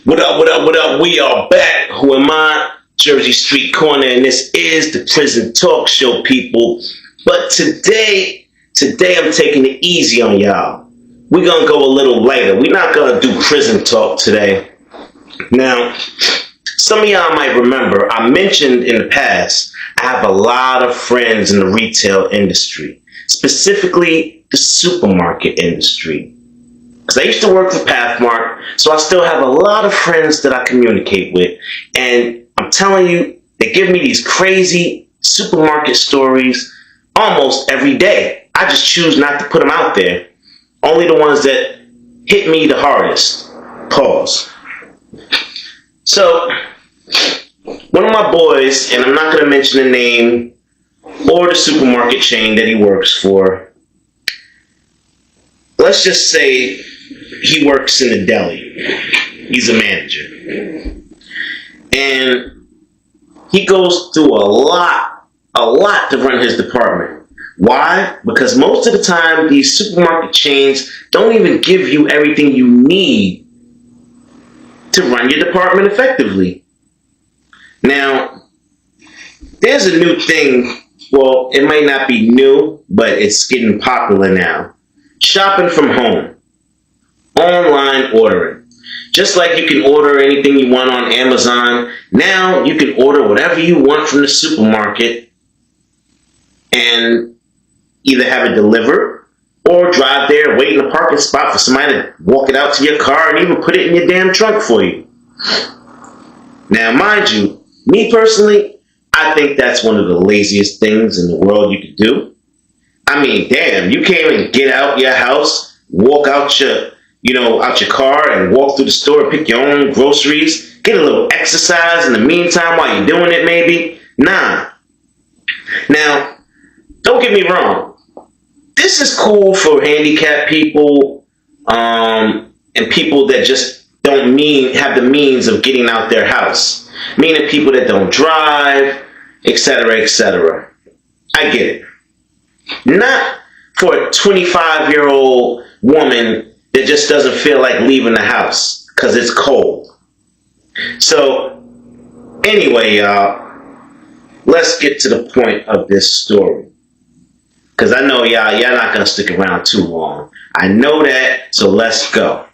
What up, what up, what up? We are back. Who am I? Jersey Street Corner, and this is the Prison Talk Show, people. But today I'm taking it easy on y'all. We're going to go a little lighter. We're not going to do prison talk today. Now, some of y'all might remember, I mentioned in the past, I have a lot of friends in the retail industry, specifically the supermarket industry. Because I used to work for Pathmark, so I still have a lot of friends that I communicate with. And I'm telling you, they give me these crazy supermarket stories almost every day. I just choose not to put them out there. Only the ones that hit me the hardest. Pause. So, one of my boys, and I'm not going to mention the name or the supermarket chain that he works for, let's just say he works in the deli. He's a manager. And he goes through a lot to run his department. Why? Because most of the time, these supermarket chains don't even give you everything you need to run your department effectively. Now, there's a new thing. Well, it might not be new, but it's getting popular now. Shopping from home. Online ordering. Just like you can order anything you want on Amazon, now you can order whatever you want from the supermarket and either have it delivered or drive there, wait in a parking spot for somebody to walk it out to your car and even put it in your damn trunk for you. Now, mind you, me personally, I think that's one of the laziest things in the world you could do. I mean, damn, you can't even get out your house, walk out your car and walk through the store and pick your own groceries, get a little exercise in the meantime while you're doing it maybe. Nah. Now, don't get me wrong. This is cool for handicapped people and people that just don't have the means of getting out their house. Meaning people that don't drive, etc., etc. I get it. Not for a 25-year-old woman that just doesn't feel like leaving the house because it's cold. So, anyway, y'all, let's get to the point of this story. Because I know y'all not going to stick around too long. I know that, so let's go.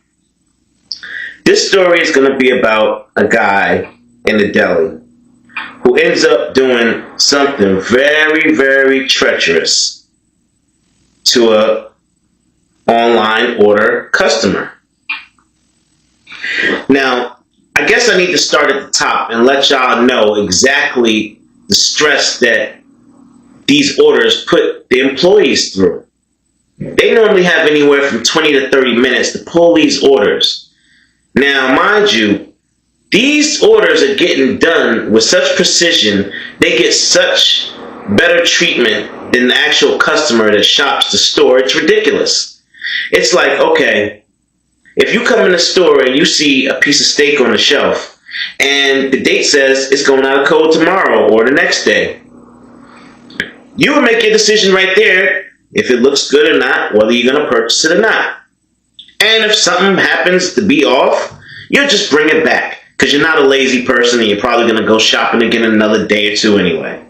This story is going to be about a guy in the deli who ends up doing something very, very treacherous to a online order customer. Now, I guess I need to start at the top and let y'all know exactly the stress that these orders put the employees through. They normally have anywhere from 20 to 30 minutes to pull these orders. Now, mind you, these orders are getting done with such precision, they get such better treatment than the actual customer that shops the store. It's ridiculous. It's like, okay, if you come in the store and you see a piece of steak on the shelf and the date says it's going out of code tomorrow or the next day, you will make your decision right there if it looks good or not, whether you're going to purchase it or not. And if something happens to be off, you'll just bring it back because you're not a lazy person and you're probably going to go shopping again in another day or two anyway.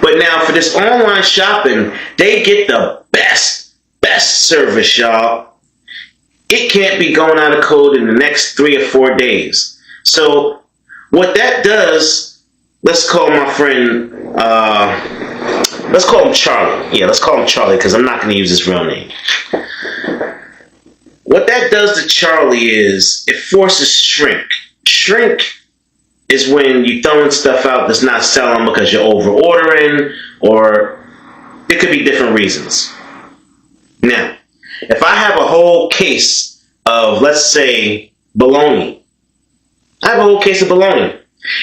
But now for this online shopping, they get the best service, y'all. It can't be going out of code in the next 3 or 4 days. So what that does, let's call my friend, let's call him Charlie. Yeah, let's call him Charlie because I'm not going to use his real name. What that does to Charlie is it forces shrink. Shrink is when you throwing stuff out that's not selling because you're over ordering, or it could be different reasons. Now, if I have a whole case of, let's say, bologna, I have a whole case of bologna.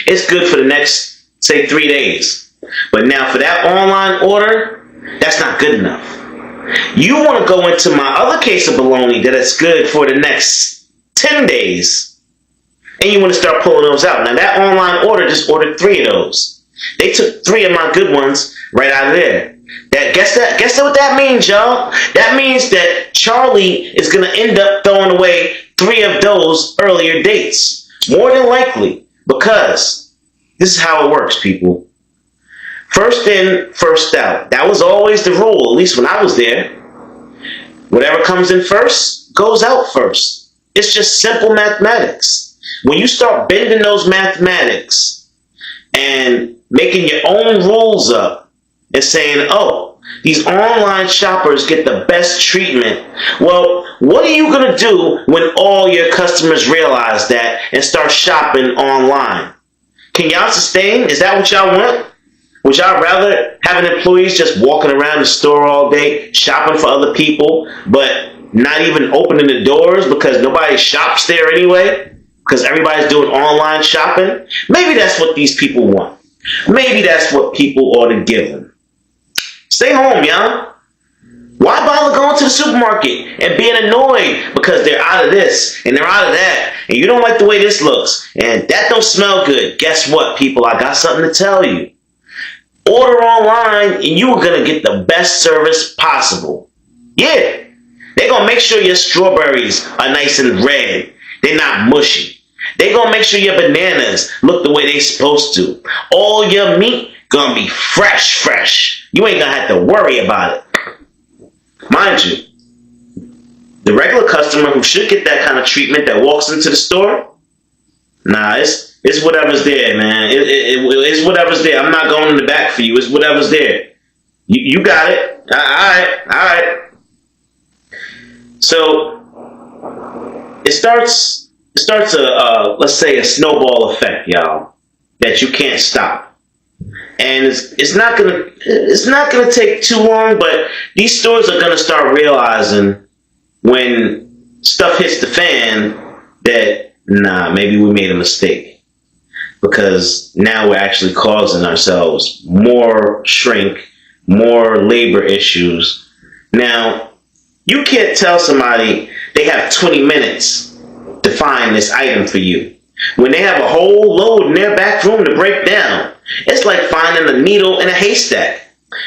It's good for the next, say, 3 days. But now for that online order, that's not good enough. You want to go into my other case of bologna that is good for the next 10 days, and you want to start pulling those out. Now, that online order just ordered 3 of those. They took 3 of my good ones right out of there. Guess what that means, y'all? That means that Charlie is going to end up throwing away 3 of those earlier dates. More than likely. Because this is how it works, people. First in, first out. That was always the rule, at least when I was there. Whatever comes in first, goes out first. It's just simple mathematics. When you start bending those mathematics and making your own rules up and saying, oh, these online shoppers get the best treatment. Well, what are you going to do when all your customers realize that and start shopping online? Can y'all sustain? Is that what y'all want? Would y'all rather having employees just walking around the store all day, shopping for other people, but not even opening the doors because nobody shops there anyway? Because everybody's doing online shopping? Maybe that's what these people want. Maybe that's what people ought to give them. Stay home, y'all. Why bother going to the supermarket and being annoyed because they're out of this and they're out of that and you don't like the way this looks and that don't smell good? Guess what, people? I got something to tell you. Order online and you are going to get the best service possible. Yeah, they're going to make sure your strawberries are nice and red. They're not mushy. They're going to make sure your bananas look the way they're supposed to. All your meat going to be fresh. You ain't going to have to worry about it. Mind you, the regular customer who should get that kind of treatment that walks into the store, nah, it's whatever's there, man. It's whatever's there. I'm not going in the back for you. It's whatever's there. You got it. All right. So it starts let's say a snowball effect, y'all, that you can't stop. And it's not gonna take too long, but these stores are gonna start realizing when stuff hits the fan that maybe we made a mistake, because now we're actually causing ourselves more shrink, more labor issues. Now you can't tell somebody they have 20 minutes to find this item for you when they have a whole load in their back room to break down. It's like finding a needle in a haystack.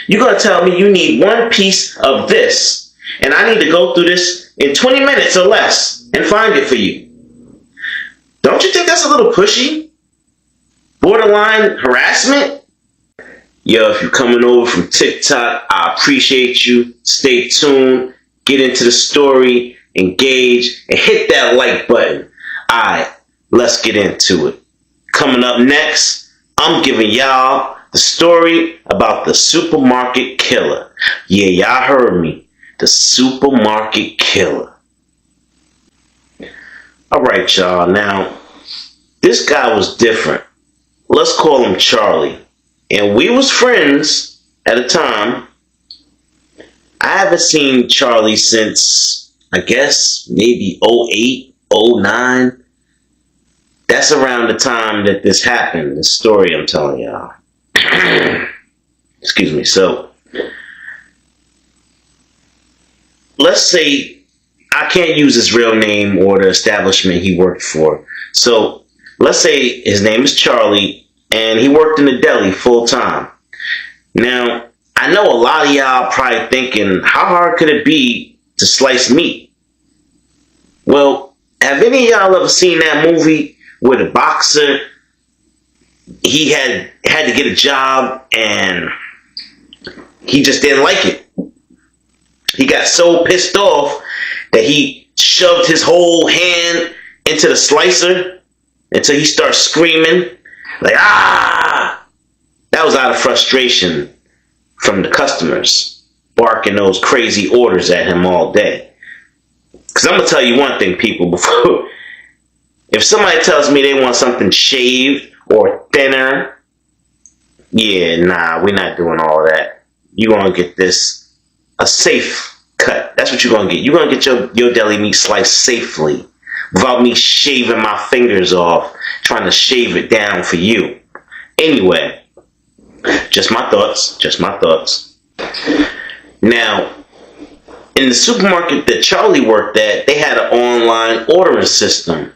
You're going to tell me you need one piece of this, and I need to go through this in 20 minutes or less and find it for you. Don't you think that's a little pushy? Borderline harassment? Yo, if you're coming over from TikTok, I appreciate you. Stay tuned. Get into the story. Engage. And hit that like button. Alright, let's get into it. Coming up next, I'm giving y'all the story about the supermarket killer. Yeah, y'all heard me. The supermarket killer. Alright, y'all. Now, this guy was different. Let's call him Charlie. And we was friends at a time. I haven't seen Charlie since, I guess, maybe 08, 09. That's around the time that this happened, the story I'm telling y'all. Excuse me. So, let's say I can't use his real name or the establishment he worked for. So, let's say his name is Charlie and he worked in the deli full time. Now, I know a lot of y'all probably thinking, how hard could it be to slice meat? Well, have any of y'all ever seen that movie where the boxer, he had to get a job and he just didn't like it? He got so pissed off that he shoved his whole hand into the slicer until he started screaming like, ah! That was out of frustration from the customers barking those crazy orders at him all day. Because I'm going to tell you one thing, people, before if somebody tells me they want something shaved or thinner, yeah, nah, we're not doing all that. You're going to get this a safe cut. That's what you're going to get. You're going to get your deli meat sliced safely without me shaving my fingers off, trying to shave it down for you. Anyway, just my thoughts. Now, in the supermarket that Charlie worked at, they had an online ordering system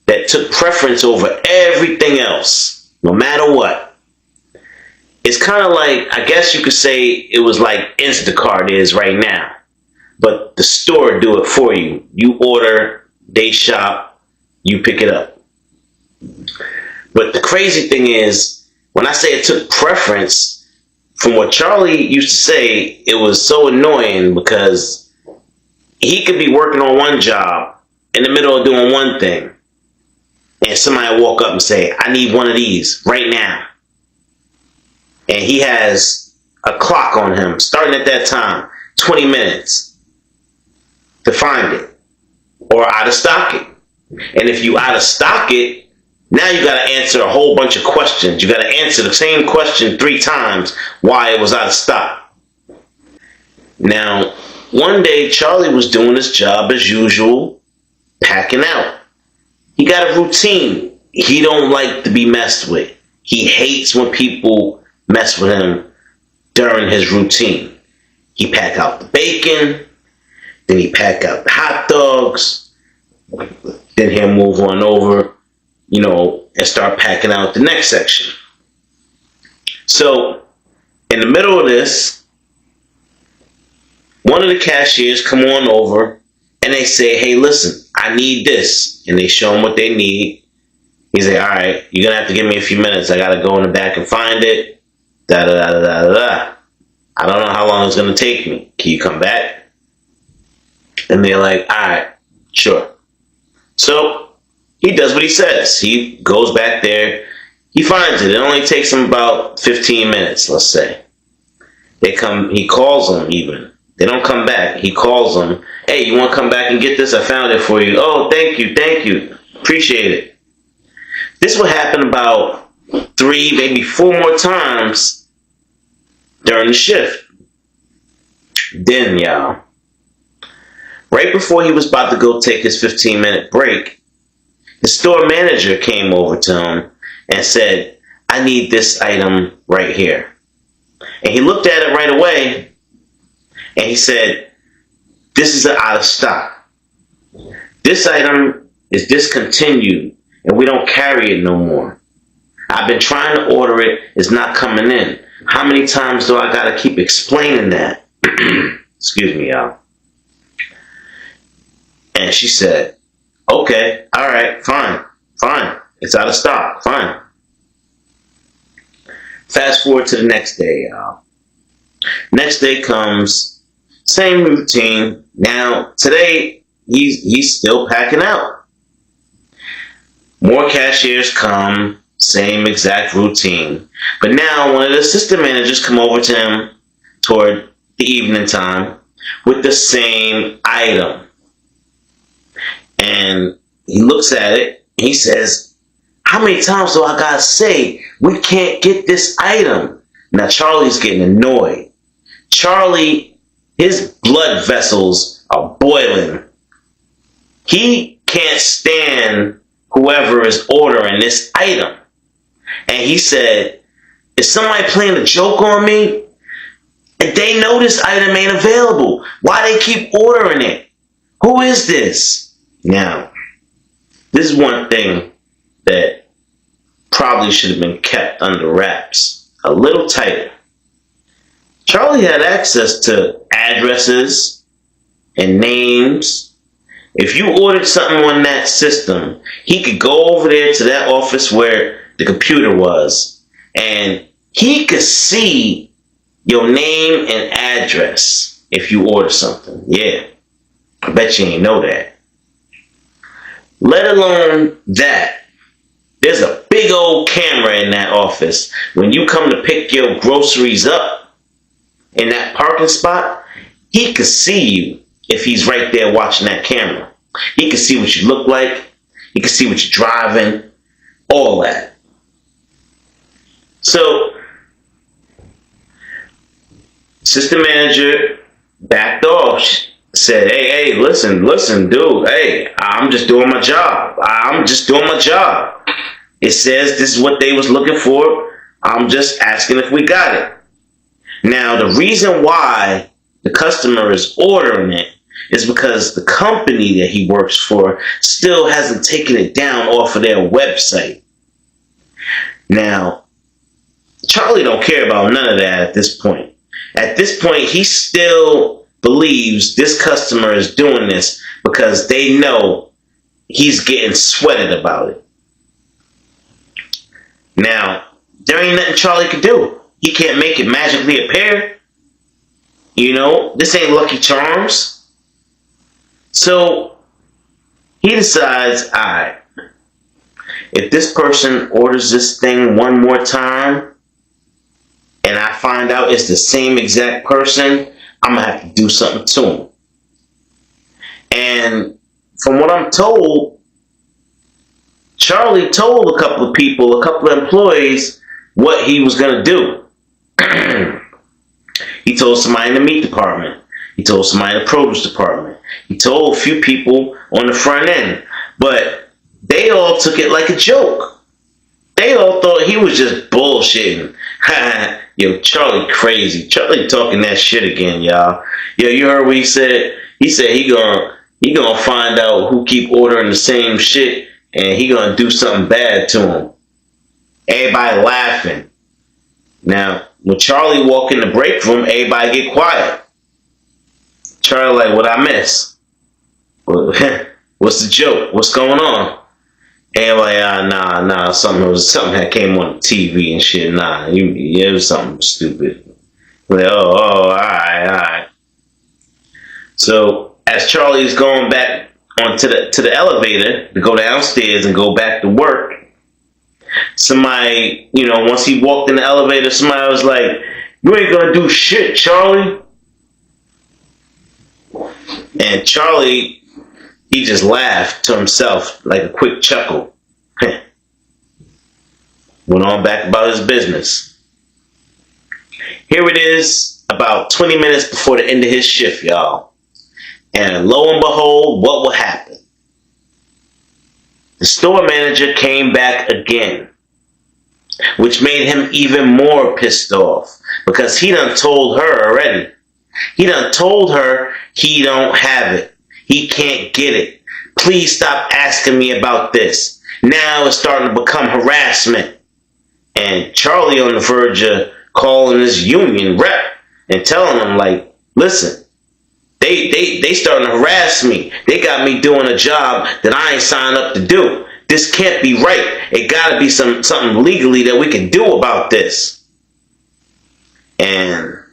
that took preference over everything else, no matter what. It's kind of like, I guess you could say it was like Instacart is right now, but the store do it for you. You order they shop, you pick it up. But the crazy thing is, when I say it took preference, from what Charlie used to say, it was so annoying because he could be working on one job in the middle of doing one thing, and somebody walk up and say, I need one of these right now. And he has a clock on him, starting at that time, 20 minutes to find it or out of stock it. And if you out of stock it, now you got to answer a whole bunch of questions. You got to answer the same question 3 times why it was out of stock. Now, one day Charlie was doing his job as usual, packing out. He got a routine. He don't like to be messed with. He hates when people mess with him during his routine. He pack out the bacon, then he pack out the hot dogs, then he'll move on over, and start packing out the next section. So, in the middle of this, one of the cashiers come on over and they say, hey, listen, I need this. And they show him what they need. He's like, all right, you're going to have to give me a few minutes. I got to go in the back and find it. Da-da-da-da-da-da. I don't know how long it's going to take me. Can you come back? And they're like, all right, sure. So he does what he says. He goes back there. He finds it. It only takes him about 15 minutes, let's say. He calls them even. They don't come back. He calls them. Hey, you want to come back and get this? I found it for you. Oh, thank you. Appreciate it. This will happen about 3, maybe 4 more times during the shift. Then, y'all, right before he was about to go take his 15-minute break, the store manager came over to him and said, I need this item right here. And he looked at it right away and he said, this is out of stock. This item is discontinued and we don't carry it no more. I've been trying to order it. It's not coming in. How many times do I got to keep explaining that? Excuse me, y'all. And she said, okay, all right, fine. It's out of stock, fine. Fast forward to the next day, y'all. Next day comes, same routine. Now, today, he's still packing out. More cashiers come, same exact routine. But now, one of the assistant managers come over to him toward the evening time with the same item. And he looks at it, and he says, how many times do I gotta say we can't get this item? Now Charlie's getting annoyed. Charlie, his blood vessels are boiling. He can't stand whoever is ordering this item. And he said, is somebody playing a joke on me? And they know this item ain't available. Why they keep ordering it? Who is this? Now, this is one thing that probably should have been kept under wraps a little tighter. Charlie had access to addresses and names. If you ordered something on that system, he could go over there to that office where the computer was, and he could see your name and address if you order something. Yeah, I bet you ain't know that. Let alone that, there's a big old camera in that office. When you come to pick your groceries up in that parking spot, he could see you if he's right there watching that camera. He can see what you look like. He can see what you're driving. All that. So, assistant manager backed off. Said, hey, listen, dude. Hey, I'm just doing my job. It says this is what they was looking for. I'm just asking if we got it. Now, the reason why the customer is ordering it is because the company that he works for still hasn't taken it down off of their website. Now, Charlie don't care about none of that at this point. At this point, he still believes this customer is doing this because they know he's getting sweated about it. Now, there ain't nothing Charlie could do. He can't make it magically appear. You know, this ain't Lucky Charms. So, he decides, alright, if this person orders this thing one more time, and I find out it's the same exact person, I'm going to have to do something to him. And from what I'm told, Charlie told a couple of people, a couple of employees, what he was going to do. He told somebody in the meat department. He told somebody in the produce department. He told a few people on the front end. But they all took it like a joke. They all thought he was just bullshitting. Yo, Charlie crazy. Charlie talking that shit again, y'all. Yo, you heard what he said? He said he gonna find out who keep ordering the same shit, and he gonna do something bad to him. Everybody laughing. Now, when Charlie walk in the break room, everybody get quiet. Charlie like, what I miss? What's the joke? What's going on? And like, nah, something that came on TV and shit. Nah, it was something stupid. Like, all right. So as Charlie's going back onto the elevator to go downstairs and go back to work, somebody, once he walked in the elevator, somebody was like, "You ain't gonna do shit, Charlie." And Charlie, he just laughed to himself like a quick chuckle. Went on back about his business. Here it is, about 20 minutes before the end of his shift, y'all. And lo and behold, what will happen? The store manager came back again, which made him even more pissed off because he done told her already. He done told her he don't have it. He can't get it. Please stop asking me about this. Now it's starting to become harassment. And Charlie on the verge of calling his union rep and telling them, like, listen, they starting to harass me. They got me doing a job that I ain't signed up to do. This can't be right. It gotta be something legally that we can do about this. And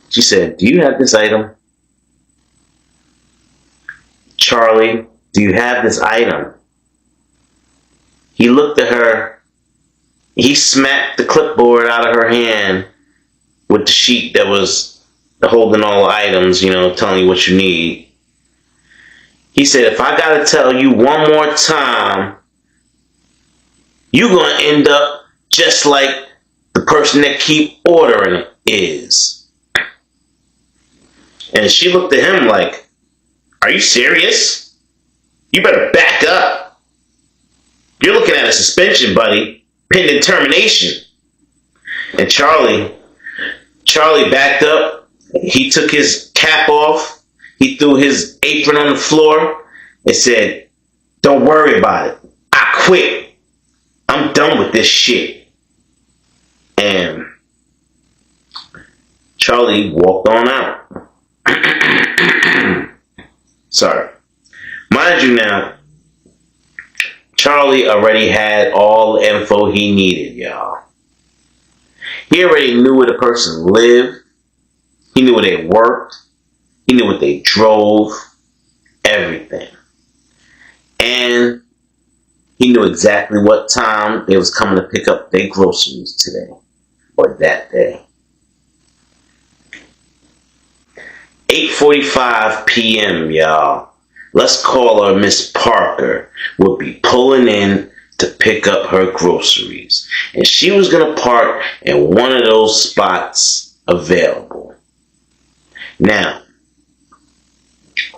she said, "Do you have this item? Charlie, do you have this item?" He looked at her. He smacked the clipboard out of her hand with the sheet that was holding all the items, telling you what you need. He said, "If I gotta tell you one more time, you're gonna end up just like the person that keep ordering it is." And she looked at him like, "Are you serious? You better back up. You're looking at a suspension, buddy, pending termination." And Charlie backed up. He took his cap off. He threw his apron on the floor and said, "Don't worry about it. I quit. I'm done with this shit." And Charlie walked on out. Sorry. Mind you now, Charlie already had all the info he needed, y'all. He already knew where the person lived. He knew where they worked. He knew what they drove. Everything. And he knew exactly what time they was coming to pick up their groceries today. Or that day. 8:45 p.m., y'all. Let's call her Miss Parker, will be pulling in to pick up her groceries. And she was going to park in one of those spots available. Now,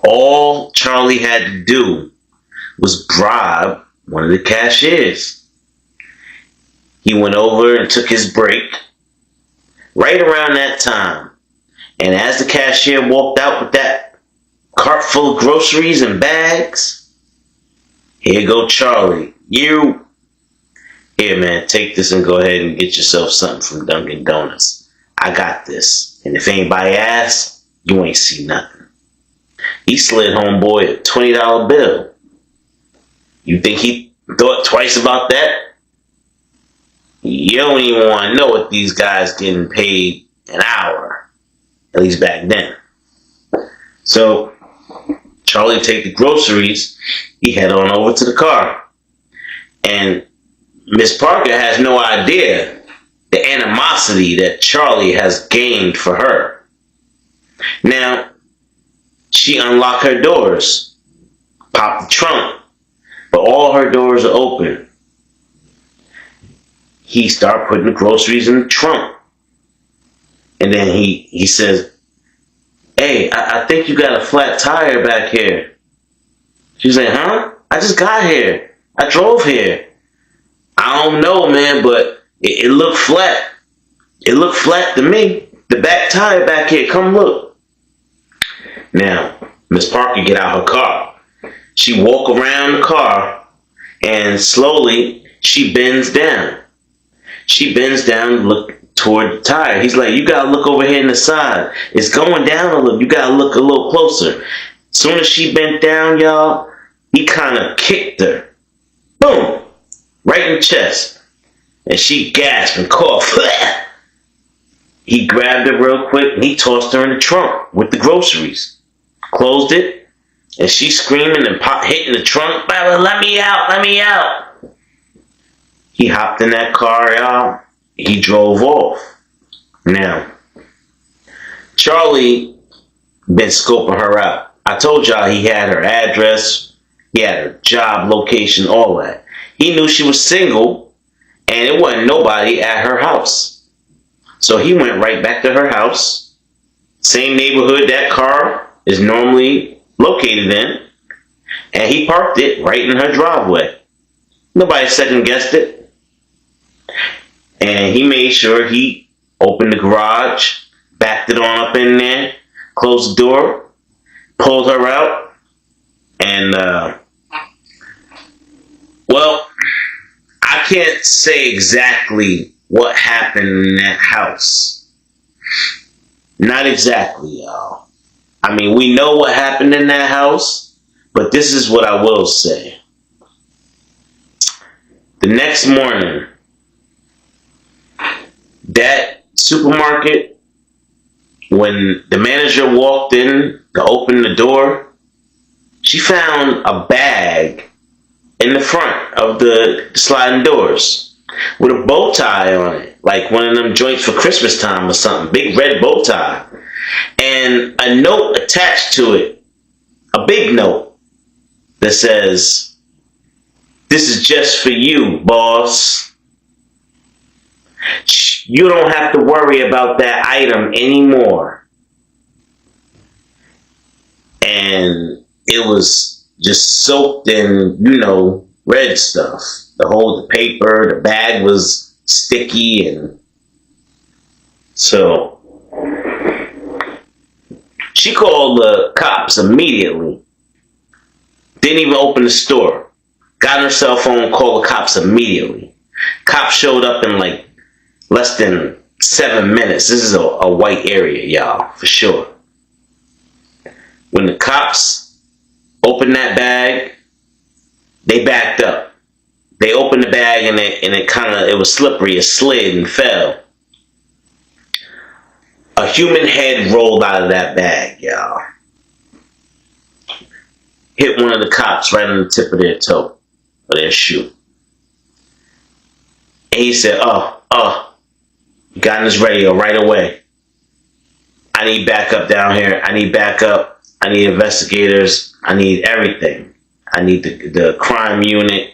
all Charlie had to do was bribe one of the cashiers. He went over and took his break right around that time. And as the cashier walked out with that cart full of groceries and bags, "Here go Charlie. Here, man, take this and go ahead and get yourself something from Dunkin' Donuts. I got this. And if anybody asks, you ain't see nothing." He slid homeboy a $20 bill. You think he thought twice about that? You don't even want to know what these guys getting paid an hour, at least back then. So Charlie take the groceries. He head on over to the car, and Miss Parker has no idea the animosity that Charlie has gained for her. Now, she unlocked her doors, popped the trunk, but all her doors are open. He started putting the groceries in the trunk. And then he says, "Hey, I think you got a flat tire back here." She's like, "Huh? I just got here. I drove here." "I don't know, man, but it looked flat. It looked flat to me. The back tire back here. Come look." Now, Miss Parker get out her car. She walk around the car, and slowly she bends down. She bends down and look toward the tire. He's like, "You gotta look over here in the side. It's going down a little. You gotta look a little closer." Soon as she bent down, y'all, he kind of kicked her. Boom! Right in the chest. And she gasped and coughed. He grabbed her real quick and he tossed her in the trunk with the groceries. Closed it, and she's screaming and hitting the trunk. "Let me out, let me out." He hopped in that car, y'all. He drove off. Now, Charlie been scoping her out. I told y'all he had her address, he had her job location, all that. He knew she was single, and it wasn't nobody at her house. So he went right back to her house, same neighborhood that car is normally located in, and he parked it right in her driveway. Nobody second guessed it. And he made sure he opened the garage, backed it on up in there, closed the door, pulled her out, and, well, I can't say exactly what happened in that house. Not exactly, y'all. I mean, we know what happened in that house, but this is what I will say. The next morning, that supermarket, when the manager walked in to open the door, she found a bag in the front of the sliding doors with a bow tie on it, like one of them joints for Christmas time or something, big red bow tie, and a note attached to it, a big note that says, "This is just for you, boss. You don't have to worry about that item anymore." And it was just soaked in, red stuff. The paper, the bag was sticky, and so she called the cops immediately. Didn't even open the store. Got on her cell phone, called the cops immediately. Cops showed up in like less than 7 minutes. This is a white area, y'all, for sure. When the cops opened that bag, they backed up. They opened the bag and it was slippery. It slid and fell. A human head rolled out of that bag, y'all. Hit one of the cops right on the tip of their toe, or their shoe. And he said, you got on his radio right away. I need backup down here. I need backup. I need investigators. I need everything. I need the crime unit,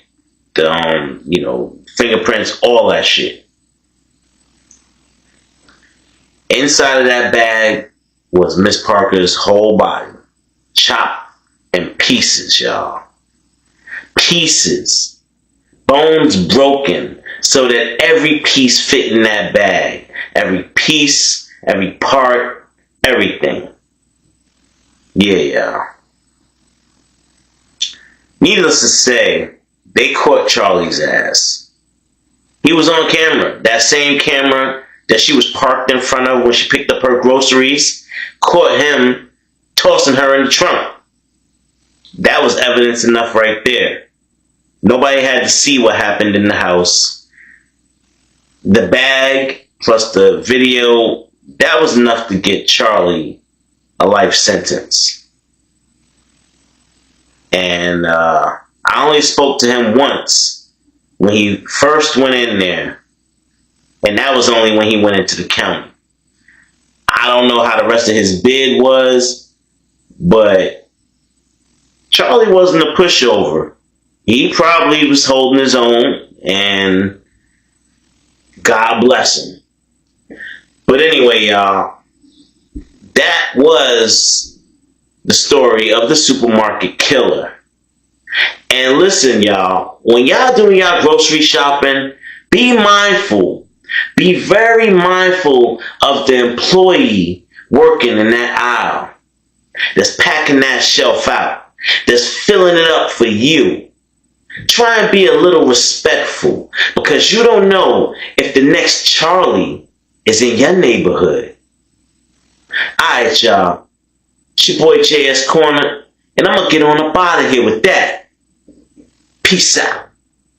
the fingerprints, all that shit. Inside of that bag was Miss Parker's whole body, chopped in pieces, y'all. Pieces. Bones broken so that every piece fit in that bag. Every piece, every part, everything. Yeah. Needless to say, they caught Charlie's ass. He was on camera. That same camera that she was parked in front of when she picked up her groceries caught him tossing her in the trunk. That was evidence enough right there. Nobody had to see what happened in the house. The bag plus the video, that was enough to get Charlie a life sentence. And I only spoke to him once when he first went in there. And that was only when he went into the county. I don't know how the rest of his bid was, but Charlie wasn't a pushover. He probably was holding his own, and God bless him. But anyway, y'all, that was the story of the supermarket killer. And listen, y'all, when y'all doing y'all grocery shopping, be mindful. Be very mindful of the employee working in that aisle that's packing that shelf out, that's filling it up for you. Try and be a little respectful, because you don't know if the next Charlie is in your neighborhood. Alright, y'all. It's your boy JS Corner, and I'm going to get on up out of here with that. Peace out.